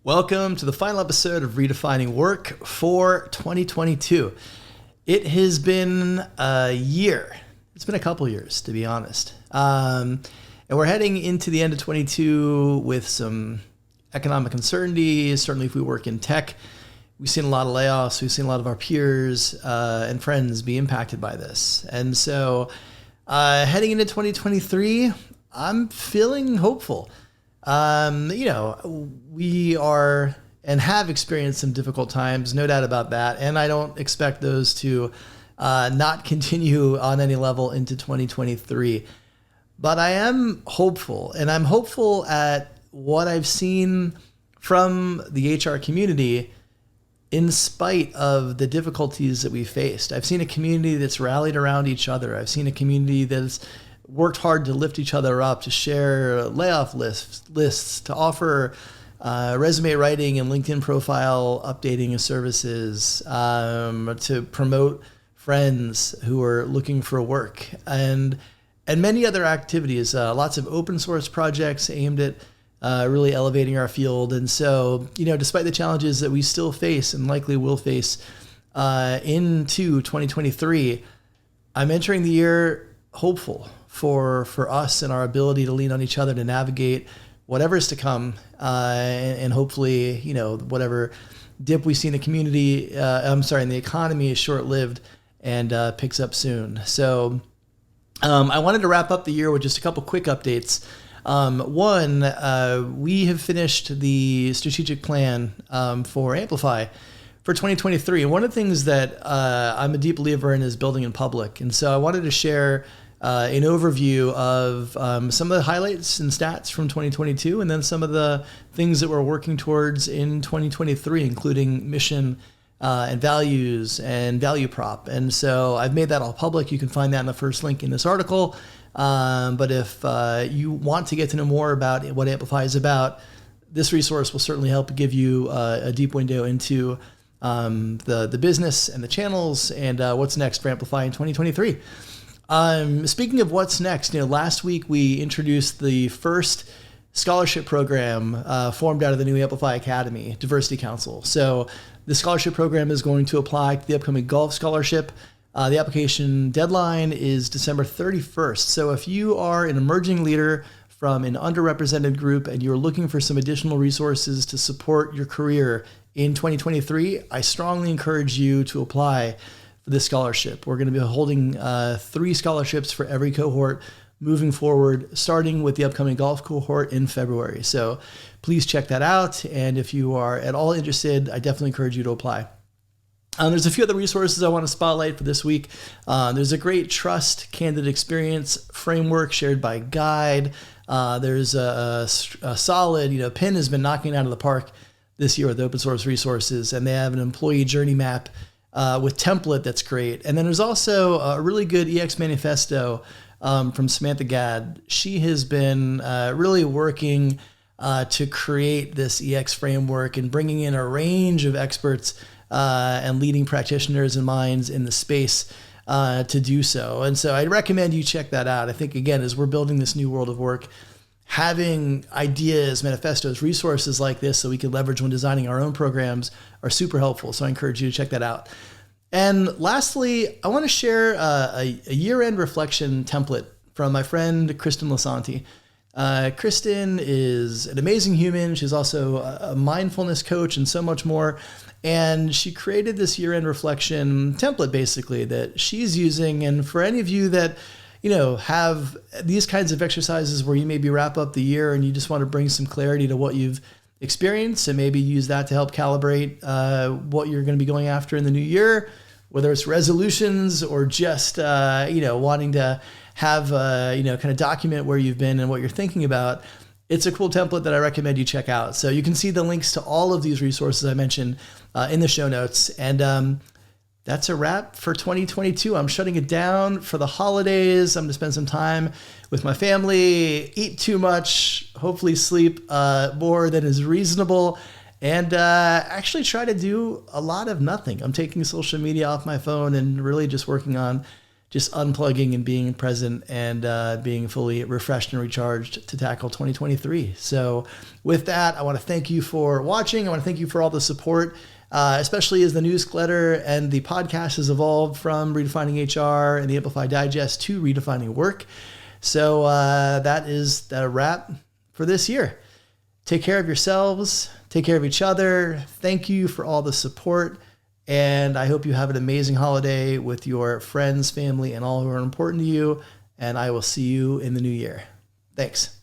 Welcome to the final episode of Redefining Work for 2022. It has been a year. It's been a couple years, to be honest. And we're heading into the end of 22 with some economic uncertainty. Certainly if we work in tech, we've seen a lot of layoffs. We've seen a lot of our peers and friends be impacted by this. And so heading into 2023, I'm feeling hopeful. We are and have experienced some difficult times, no doubt about that. And I don't expect those to not continue on any level into 2023. But I am hopeful, and I'm hopeful at what I've seen from the HR community in spite of the difficulties that we faced. I've seen a community that's rallied around each other. I've seen a community that's worked hard to lift each other up, to share layoff lists, to offer resume writing and LinkedIn profile updating services, to promote friends who are looking for work, and many other activities. Lots of open source projects aimed at really elevating our field. And so, despite the challenges that we still face and likely will face into 2023, I'm entering the year hopeful for us and our ability to lean on each other to navigate whatever's to come, and hopefully, whatever dip we see in the community, in the economy is short-lived and picks up soon. So I wanted to wrap up the year with just a couple quick updates. One, we have finished the strategic plan for Amplify for 2023. And one of the things that I'm a deep believer in is building in public. And so I wanted to share an overview of some of the highlights and stats from 2022, and then some of the things that we're working towards in 2023, including mission and values and value prop. And so I've made that all public. You can find that in the first link in this article. But if you want to get to know more about what Amplify is about, this resource will certainly help give you a deep window into the business and the channels and what's next for Amplify in 2023. Speaking of what's next, last week we introduced the first scholarship program formed out of the new Amplify Academy, Diversity Council. So the scholarship program is going to apply to the upcoming golf scholarship. The application deadline is December 31st. So if you are an emerging leader from an underrepresented group and you're looking for some additional resources to support your career in 2023, I strongly encourage you to apply for this scholarship. We're going to be holding 3 scholarships for every cohort moving forward, starting with the upcoming Golf Cohort in February. So please check that out. And if you are at all interested, I definitely encourage you to apply. There's a few other resources I want to spotlight for this week. There's a great trust candidate experience framework shared by Gadd. There's a solid, Penn has been knocking it out of the park this year with open source resources, and they have an employee journey map with template that's great. And then there's also a really good EX Manifesto from Samantha Gadd. She has been really working to create this EX framework and bringing in a range of experts and leading practitioners and minds in the space to do so. And so I'd recommend you check that out. I think, again, as we're building this new world of work, having ideas, manifestos, resources like this so we can leverage when designing our own programs are super helpful. So I encourage you to check that out. And lastly, I want to share a year-end reflection template from my friend Kristen Lasanti. Kristen is an amazing human. She's also a mindfulness coach and so much more. And she created this year-end reflection template, basically, that she's using. And for any of you that have these kinds of exercises where you maybe wrap up the year and you just want to bring some clarity to what you've experienced and maybe use that to help calibrate what you're going to be going after in the new year, whether it's resolutions or just, wanting to have, kind of document where you've been and what you're thinking about. It's a cool template that I recommend you check out. So you can see the links to all of these resources I mentioned in the show notes. And that's a wrap for 2022. I'm shutting it down for the holidays. I'm going to spend some time with my family, eat too much, hopefully sleep more than is reasonable, and actually try to do a lot of nothing. I'm taking social media off my phone and really just working on just unplugging and being present and being fully refreshed and recharged to tackle 2023. So with that, I want to thank you for watching. I want to thank you for all the support, especially as the newsletter and the podcast has evolved from Redefining HR and the Amplify Digest to Redefining Work. So that is a wrap for this year. Take care of yourselves. Take care of each other. Thank you for all the support. And I hope you have an amazing holiday with your friends, family, and all who are important to you. And I will see you in the new year. Thanks.